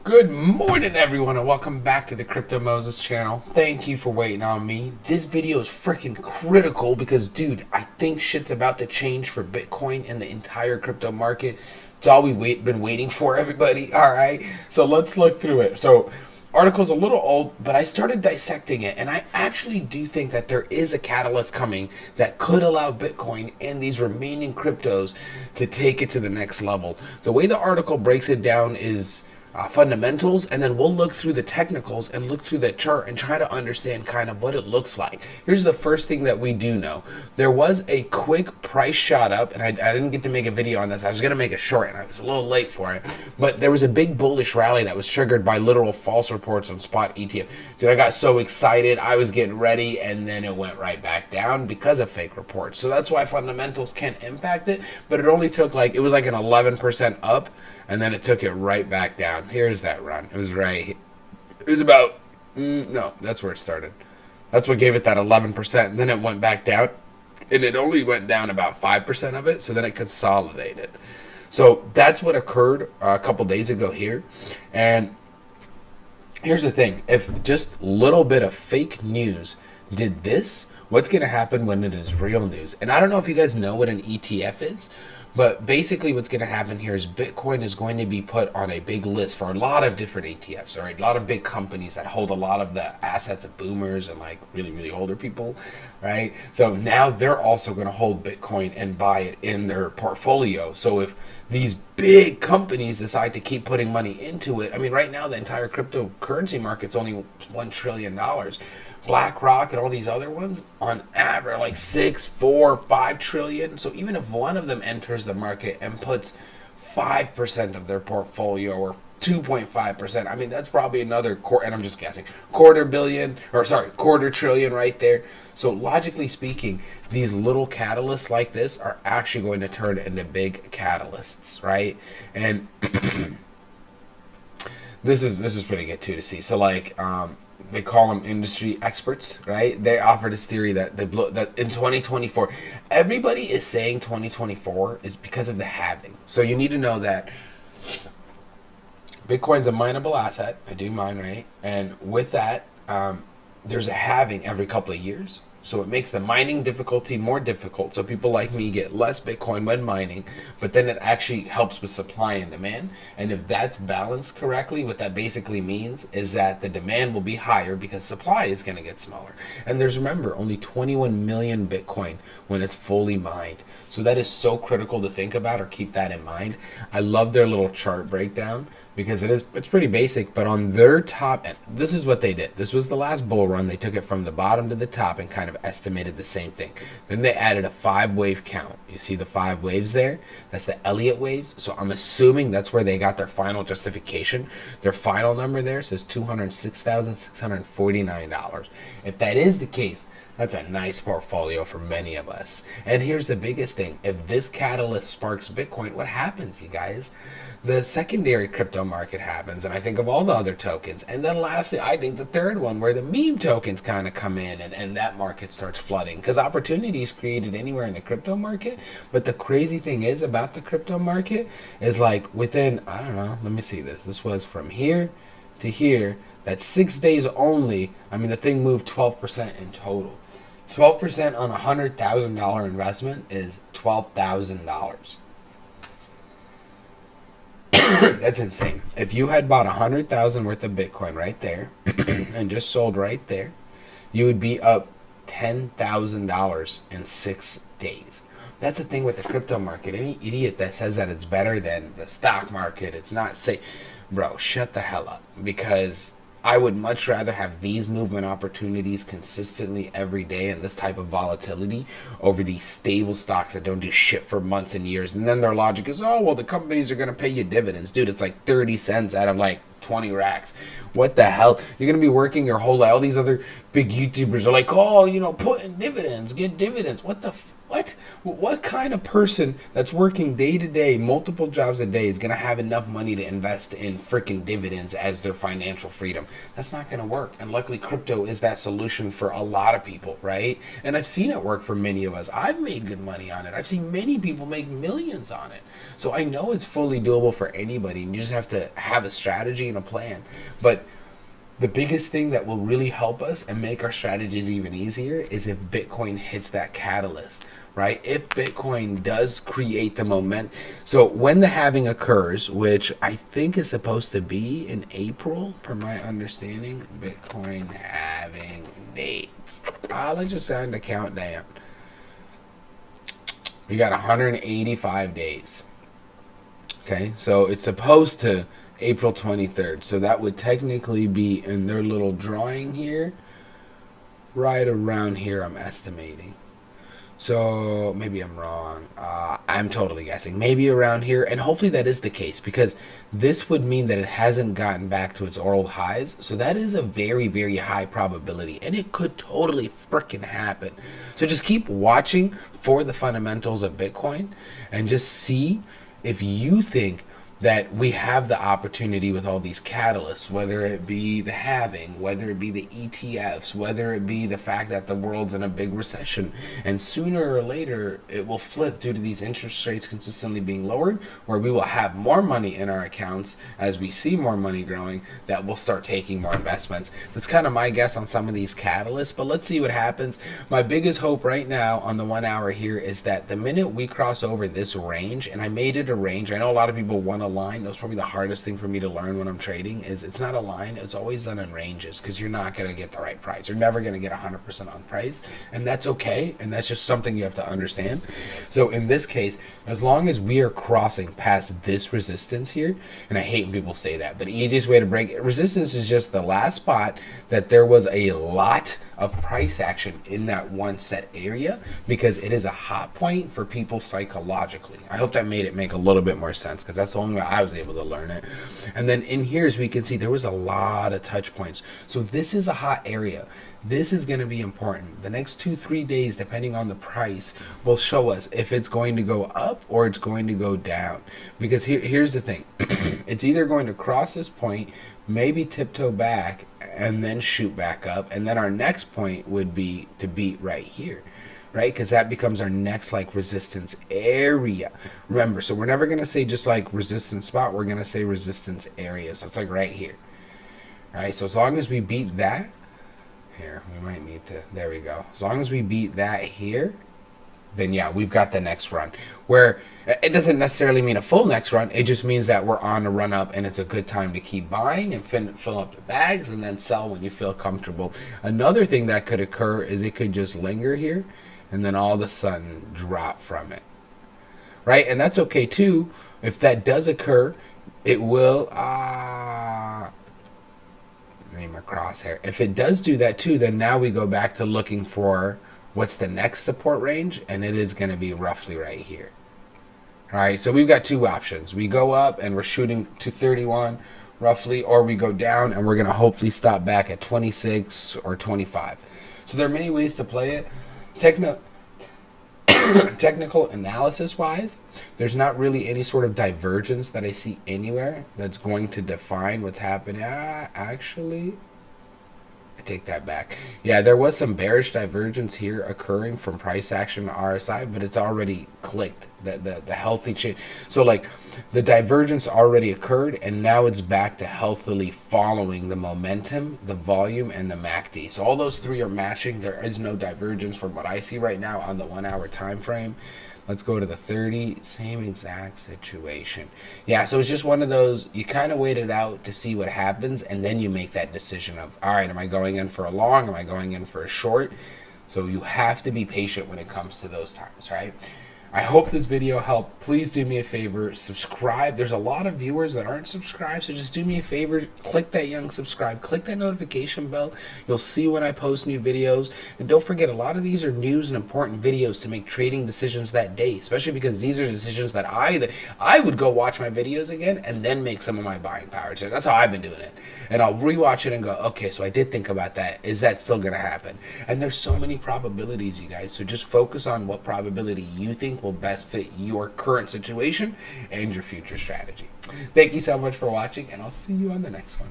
Good morning, everyone, and welcome back to the Crypto Moses channel. Thank you for waiting on me. This video is freaking critical because, dude, I think shit's about to change for Bitcoin and the entire crypto market. It's all we've been waiting for, everybody. All right, so let's look through it. So, article's a little old, but I started dissecting it, and I actually do think that there is a catalyst coming that could allow Bitcoin and these remaining cryptos to take it to the next level. The way the article breaks it down is fundamentals, and then we'll look through the technicals and look through the chart and try to understand kind of what it looks like. Here's the first thing that we do know. There was a quick price shot up, and I didn't get to make a video on this. I was going to make a short, and I was a little late for it. But there was a big bullish rally that was triggered by literal false reports on spot ETF. Dude, I got so excited. I was getting ready, and then it went right back down because of fake reports. So that's why fundamentals can impact it, but it only took it was like an 11% up, and then it took it right back down. Here's that run. It was right. It was about, no, that's where it started. That's what gave it that 11%. And then it went back down. And it only went down about 5% of it. So then it consolidated. So that's what occurred a couple days ago here. And here's the thing. If just a little bit of fake news did this, what's going to happen when it is real news? And I don't know if you guys know what an ETF is. But basically what's going to happen here is Bitcoin is going to be put on a big list for a lot of different ETFs, all right? A lot of big companies that hold a lot of the assets of boomers and like really, really older people, right? So now they're also going to hold Bitcoin and buy it in their portfolio. So if these big companies decide to keep putting money into it, I mean, right now the entire cryptocurrency market's only $1 trillion. BlackRock and all these other ones on average like 6, 4, 5 trillion. So even if one of them enters the market and puts 5% of their portfolio or 2.5%, I mean that's probably another and I'm just guessing, quarter trillion right there. So logically speaking, these little catalysts like this are actually going to turn into big catalysts, right? And this is pretty good too to see. So like they call them industry experts, right? They offer this theory that that in 2024, everybody is saying 2024 is because of the halving. So you need to know that Bitcoin's a mineable asset. I do mine, right? And with that, there's a halving every couple of years. So it makes the mining difficulty more difficult. So people like me get less Bitcoin when mining, but then it actually helps with supply and demand. And if that's balanced correctly, what that basically means is that the demand will be higher because supply is going to get smaller. And there's, remember, only 21 million Bitcoin when it's fully mined. So that is so critical to think about or keep that in mind. I love their little chart breakdown because it's pretty basic, but on their top end, this is what they did. This was the last bull run. They took it from the bottom to the top and kind of estimated the same thing. Then they added a 5-wave count. You see the 5 waves there? That's the Elliott waves. So I'm assuming that's where they got their final justification. Their final number there says $206,649. If that is the case, that's a nice portfolio for many of us. And here's the biggest thing. If this catalyst sparks Bitcoin, what happens, you guys? The secondary crypto market happens, and I think of all the other tokens. And then lastly, I think the third one, where the meme tokens kind of come in and that market starts flooding. Because opportunity is created anywhere in the crypto market. But the crazy thing is about the crypto market is like within, I don't know, let me see this. This was from here to here. That's 6 days only. I mean, the thing moved 12% in total. 12% on a $100,000 investment is $12,000. That's insane. If you had bought 100,000 worth of Bitcoin right there and just sold right there, you would be up $10,000 in 6 days. That's the thing with the crypto market. Any idiot that says that it's better than the stock market, it's not safe. Bro, shut the hell up, because I would much rather have these movement opportunities consistently every day and this type of volatility over these stable stocks that don't do shit for months and years. And then their logic is, oh, well, the companies are going to pay you dividends. Dude, it's like 30 cents out of like 20 racks. What the hell? You're going to be working your whole life. All these other big YouTubers are like, oh, you know, put in dividends, get dividends. What the what? What kind of person that's working day to day, multiple jobs a day, is going to have enough money to invest in freaking dividends as their financial freedom? That's not going to work. And luckily, crypto is that solution for a lot of people, right? And I've seen it work for many of us. I've made good money on it. I've seen many people make millions on it. So I know it's fully doable for anybody. And you just have to have a strategy and a plan. But the biggest thing that will really help us and make our strategies even easier is if Bitcoin hits that catalyst, right? If Bitcoin does create the moment. So when the halving occurs, which I think is supposed to be in April, per my understanding, Bitcoin halving dates. Let's just sign the countdown. We got 185 days. Okay, so it's supposed to April 23rd. So that would technically be in their little drawing here, right around here, I'm estimating. So maybe I'm wrong. I'm totally guessing. Maybe around here. And hopefully that is the case, because this would mean that it hasn't gotten back to its old highs. So that is a very, very high probability. And it could totally freaking happen. So just keep watching for the fundamentals of Bitcoin and just see if you think that we have the opportunity with all these catalysts, whether it be the halving, whether it be the ETFs, whether it be the fact that the world's in a big recession, and sooner or later it will flip due to these interest rates consistently being lowered, where we will have more money in our accounts as we see more money growing, that will start taking more investments. That's kind of my guess on some of these catalysts, but let's see what happens. My biggest hope right now on the 1 hour here is that the minute we cross over this range, and I made it a range, I know a lot of people want to line. That was probably the hardest thing for me to learn when I'm trading, is it's not a line. It's always done in ranges, because you're not going to get the right price. You're never going to get 100% on price, and that's okay, and that's just something you have to understand. So in this case, as long as we are crossing past this resistance here, and I hate when people say that, but the easiest way to break it, resistance is just the last spot that there was a lot of price action in that one set area, because it is a hot point for people psychologically. I hope that made it make a little bit more sense, because that's the only way I was able to learn it. And then in here, as we can see, there was a lot of touch points. So this is a hot area. This is going to be important. The next 2-3 days, depending on the price, will show us if it's going to go up or it's going to go down. Because here's the thing. It's either going to cross this point, maybe tiptoe back, and then shoot back up. And then our next point would be to beat right here, right? Because that becomes our next like resistance area. Remember, so we're never going to say just like resistance spot. We're going to say resistance area. So it's like right here, right? So as long as we beat that, here, we might need to, there we go. As long as we beat that here, then yeah, we've got the next run. Where it doesn't necessarily mean a full next run. It just means that we're on a run up, and it's a good time to keep buying and fill up the bags and then sell when you feel comfortable. Another thing that could occur is it could just linger here and then all of a sudden drop from it, right? And that's okay too. If that does occur, it will name a crosshair. If it does do that too, then now we go back to looking for what's the next support range, and it is going to be roughly right here. All right, so we've got two options. We go up and we're shooting to 31 roughly, or we go down and we're going to hopefully stop back at 26 or 25. So there are many ways to play it. Technical analysis wise, there's not really any sort of divergence that I see anywhere that's going to define what's happening. Actually, I take that back. Yeah, there was some bearish divergence here occurring from price action to RSI, but it's already clicked, the healthy change. So like the divergence already occurred, and now it's back to healthily following the momentum, the volume, and the MACD. So all those three are matching. There is no divergence from what I see right now on the 1 hour time frame. Let's go to the 30, same exact situation. Yeah, so it's just one of those, you kind of wait it out to see what happens, and then you make that decision of, all right, am I going in for a long? Am I going in for a short? So you have to be patient when it comes to those times, right? I hope this video helped. Please do me a favor, subscribe. There's a lot of viewers that aren't subscribed, so just do me a favor, click that young subscribe, click that notification bell. You'll see when I post new videos. And don't forget, a lot of these are news and important videos to make trading decisions that day, especially because these are decisions that I would go watch my videos again and then make some of my buying power. So that's how I've been doing it. And I'll rewatch it and go, okay, so I did think about that. Is that still going to happen? And there's so many probabilities, you guys. So just focus on what probability you think will best fit your current situation and your future strategy. Thank you so much for watching, and I'll see you on the next one.